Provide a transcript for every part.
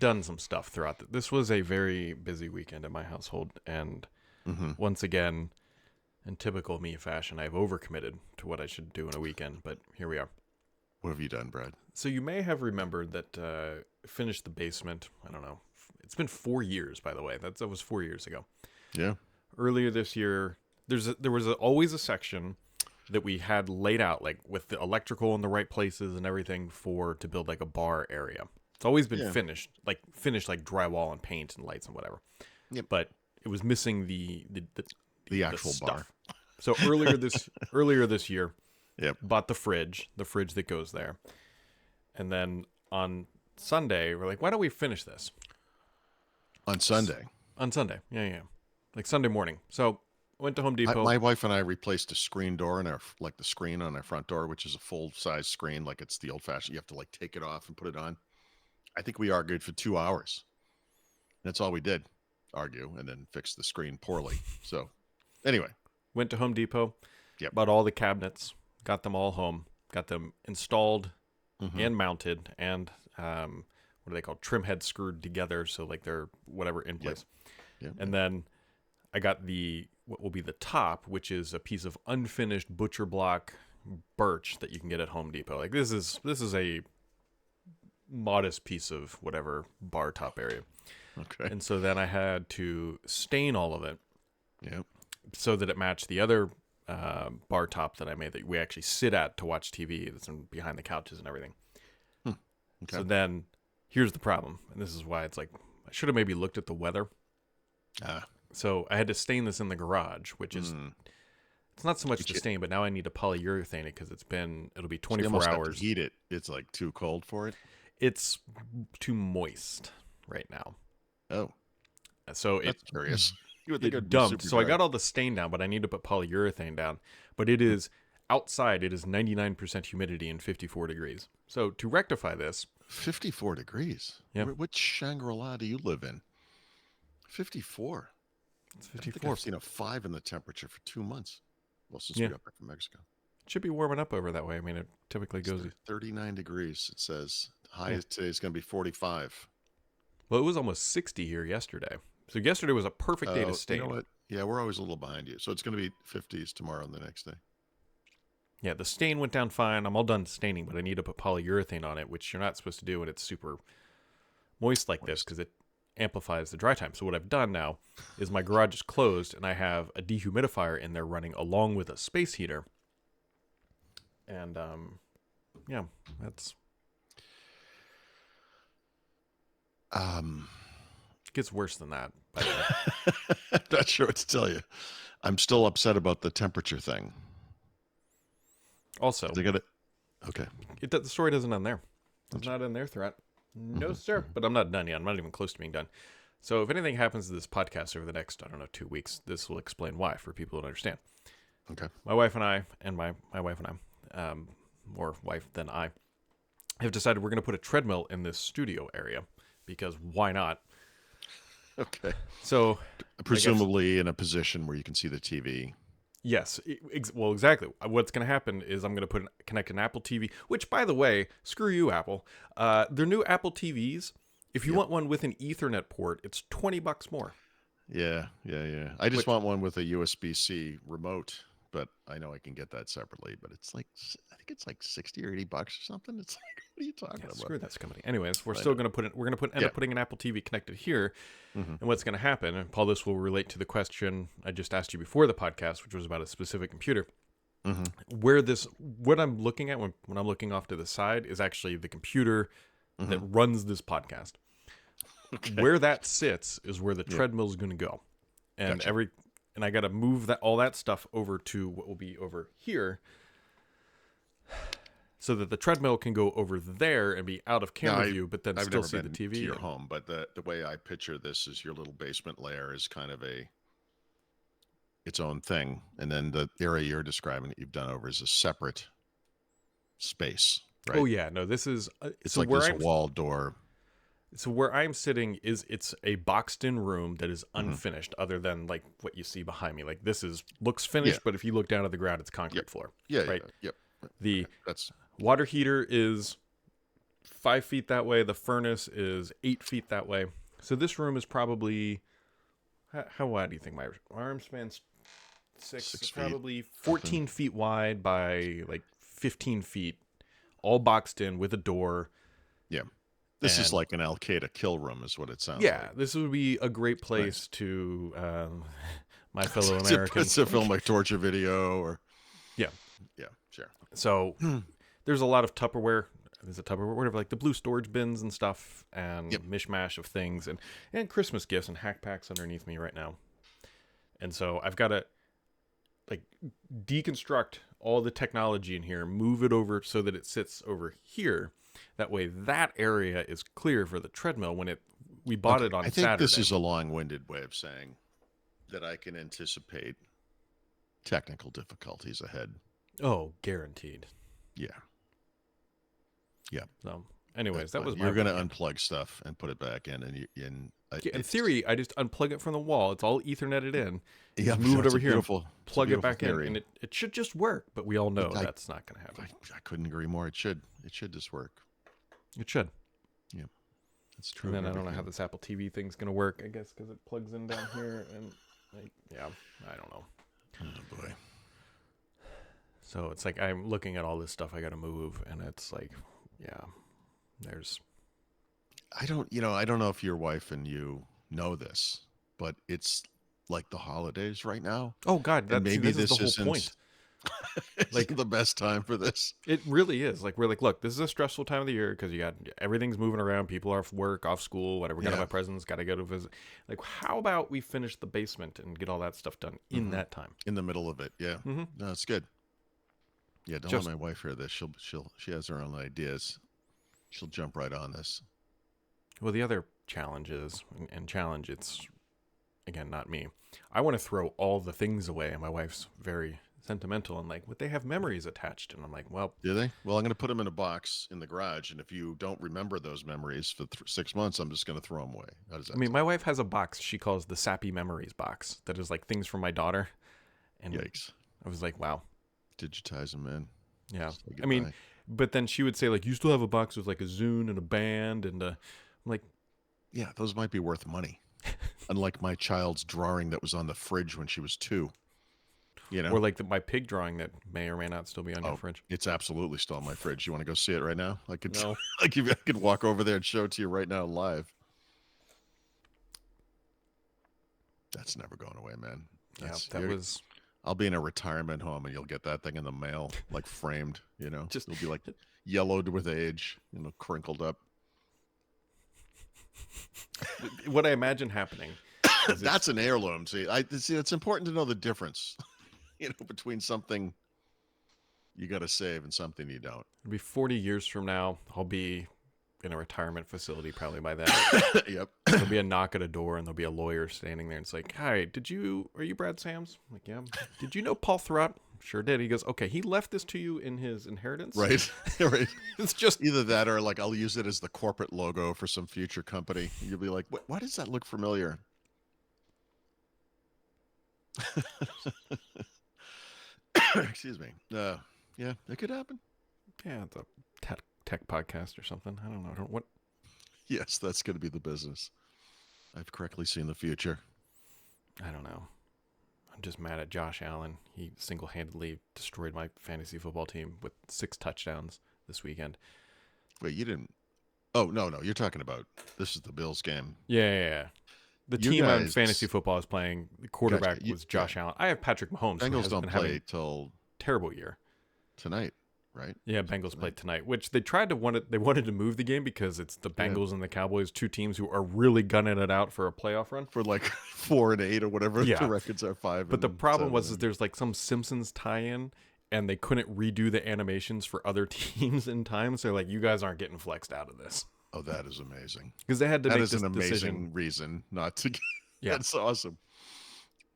done some stuff throughout. This was a very busy weekend in my household, and once again, in typical me fashion, I've overcommitted to what I should do in a weekend, but here we are. What have you done, Brad? So you may have remembered that finished the basement, I don't know, it's been 4 years, by the way. That was 4 years ago. Yeah. Earlier this year, there was always a section that we had laid out, like with the electrical in the right places and everything to build like a bar area. It's always been finished like drywall and paint and lights and whatever. Yep. But it was missing the actual stuff. bar. So earlier this year, bought the fridge that goes there. And then on Sunday, we're like, why don't we finish this? On Sunday? On Sunday, yeah. Like Sunday morning. So went to Home Depot. My wife and I replaced a screen door in the screen on our front door, which is a full-size screen, like it's the old-fashioned. You have to like take it off and put it on. I think we argued for 2 hours. That's all we did, argue, and then fix the screen poorly. So anyway. Went to Home Depot, bought all the cabinets, got them all home, got them installed and mounted, and what are they called? Trim heads screwed together, so like they're whatever in place. And then I got what will be the top, which is a piece of unfinished butcher block birch that you can get at Home Depot. Like this is a modest piece of whatever bar top area. Okay. And so then I had to stain all of it. Yep. So that it matched the other bar top that I made that we actually sit at to watch TV that's behind the couches and everything. Okay. So then here's the problem. And this is why it's like, I should have maybe looked at the weather. So I had to stain this in the garage, which is, it's not so much to stain, but now I need to polyurethane it because it'll be 24 hours. Have to heat it. It's like too cold for it. It's too moist right now. Oh. So that's curious. You would think it dumped. So I got all the stain down, but I need to put polyurethane down. But it is outside. It is 99% humidity and 54 degrees. So to rectify this, 54 degrees. Yeah. Which Shangri-La do you live in? 54. It's I 54. think I've seen a 5 in the temperature for 2 months. Well, since we got back from Mexico. It should be warming up over that way. I mean, it typically goes 39 degrees. It says high today is going to be 45. Well, it was almost 60 here yesterday. So yesterday was a perfect day to stain. You know what? Yeah, we're always a little behind you. So it's going to be 50s tomorrow and the next day. Yeah, the stain went down fine. I'm all done staining, but I need to put polyurethane on it, which you're not supposed to do when it's super moist like this because it amplifies the dry time. So what I've done now is my garage is closed and I have a dehumidifier in there running along with a space heater. And that's it gets worse than that, by the way. I'm not sure what to tell you. I'm still upset about the temperature thing. Also, they got it. Okay. The story doesn't end there. It's not in their threat. No, sir. But I'm not done yet. I'm not even close to being done. So if anything happens to this podcast over the next, 2 weeks, this will explain why for people who don't understand. Okay. My wife and I, and my wife and I, more wife than I, have decided we're going to put a treadmill in this studio area because why not? Okay. So presumably in a position where you can see the TV. Yes. Well, exactly. What's going to happen is I'm going to connect an Apple TV, which, by the way, screw you, Apple. Their new Apple TVs, if you want one with an Ethernet port, it's $20 more. Yeah. I just want one with a USB-C remote, but I know I can get that separately. But it's like, I think it's like $60 or $80 or something. It's like, what are you talking about? Screw this company. Anyways, we're still going to end up putting an Apple TV connected here. And what's going to happen, and Paul, this will relate to the question I just asked you before the podcast, which was about a specific computer. What I'm looking at when I'm looking off to the side is actually the computer that runs this podcast. Okay. Where that sits is where the treadmill is going to go, and I got to move all that stuff over to what will be over here, so that the treadmill can go over there and be out of camera view, but then still see the TV. To your home, but the way I picture this is your little basement layer is kind of its own thing, and then the area you're describing that you've done over is a separate space. Right? Oh yeah, no, this is it's like this wall door. So where I'm sitting it's a boxed-in room that is unfinished, other than like what you see behind me. Like this looks finished, but if you look down at the ground, it's concrete floor. Yeah, right. Yep. The that's water heater is 5 feet that way. The furnace is 8 feet that way. So this room is probably, how wide do you think my arm spans? 6 feet. Probably 14 feet wide by like 15 feet, all boxed in with a door. Yeah. This is like an Al Qaeda kill room, is what it sounds like. This would be a great place to my fellow Americans. It's a film like torture video or. Yeah, sure. So there's a lot of Tupperware. There's a Tupperware, whatever, like the blue storage bins and stuff, and mishmash of things, and Christmas gifts and hack packs underneath me right now. And so I've got to like deconstruct all the technology in here, move it over so that it sits over here. That way, that area is clear for the treadmill when we bought it on Saturday. I think this is a long-winded way of saying that I can anticipate technical difficulties ahead. Oh, guaranteed. Yeah. So, anyways, that was you're going to unplug stuff and put it back in, and in theory, I just unplug it from the wall. It's all Ethernetted in. Yeah, move it over here, plug it back theory. in, and it should just work. But we all know that's not going to happen. I couldn't agree more. It should just work. It should. Yeah, that's true. And then I don't know how this Apple TV thing's going to work. I guess because it plugs in down here, and I don't know. Oh boy. So it's like I'm looking at all this stuff I got to move, and it's like, there's. I don't know if your wife and you know this, but it's like the holidays right now. Oh God, maybe this is the whole point. Like the best time for this. It really is. Like we're like, look, this is a stressful time of the year because you got everything's moving around. People are off work, off school, whatever. We got to buy presents, got to go to visit. Like, how about we finish the basement and get all that stuff done in that time? In the middle of it, yeah. Mm-hmm. No, it's good. Yeah, don't let my wife hear this. She has her own ideas. She'll jump right on this. Well, the other challenge is, it's again not me. I want to throw all the things away, and my wife's very sentimental and like, would they have memories attached? And I'm like, well, do they? Well, I'm going to put them in a box in the garage, and if you don't remember those memories for 6 months, I'm just going to throw them away. How does that sound? My wife has a box she calls the Sappy Memories box that is like things from my daughter. And yikes! I was like, wow, digitize them in. Yeah, but then she would say like, you still have a box with like a Zune and a band, and I'm like, yeah, those might be worth money. Unlike my child's drawing that was on the fridge when she was 2. Or like my pig drawing that may or may not still be on your fridge. It's absolutely still on my fridge. You want to go see it right now? I could, no. I could walk over there and show it to you right now live. That's never going away, man. I'll be in a retirement home and you'll get that thing in the mail, like framed. It'll be like yellowed with age, crinkled up. What I imagine happening. That's an heirloom. See, it's important to know the difference. Between something you got to save and something you don't. It'll be 40 years from now. I'll be in a retirement facility probably by then. Yep. There'll be a knock at a door and there'll be a lawyer standing there. And it's like, hi, are you Brad Sams? I'm like, yeah. Did you know Paul Thurrott? Sure did. He goes, okay, he left this to you in his inheritance? Right. Right. It's just either that or like I'll use it as the corporate logo for some future company. You'll be like, why does that look familiar? Excuse me. Yeah, it could happen. Yeah, it's a tech podcast or something. I don't know. What? Yes, that's going to be the business. I've correctly seen the future. I don't know. I'm just mad at Josh Allen. He single-handedly destroyed my fantasy football team with 6 touchdowns this weekend. Wait, you didn't? Oh, no. You're talking about this is the Bills game. Yeah. The team on fantasy football is playing. The quarterback was Josh Allen. I have Patrick Mahomes. Bengals don't play till terrible year tonight, right? Yeah, Bengals play tonight, which they wanted to move the game because it's the Bengals and the Cowboys, 2 teams who are really gunning it out for a playoff run for like 4-8 or whatever the records are 5. But the problem was there's like some Simpsons tie-in, and they couldn't redo the animations for other teams in time. So like, you guys aren't getting flexed out of this. Oh, that is amazing. Because they had to make this decision. That is an decision. amazing reason not to. Yeah, that's awesome.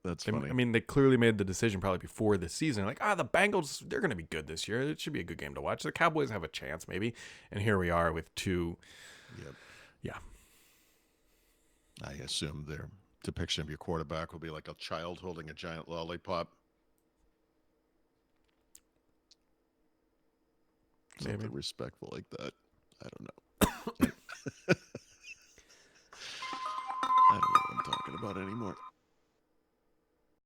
That's funny. They clearly made the decision probably before the season. Like, the Bengals, they're going to be good this year. It should be a good game to watch. The Cowboys have a chance, maybe. And here we are with 2. Yep. Yeah. I assume their depiction of your quarterback will be like a child holding a giant lollipop. Maybe. Something respectful like that. I don't know. I don't know what I'm talking about anymore.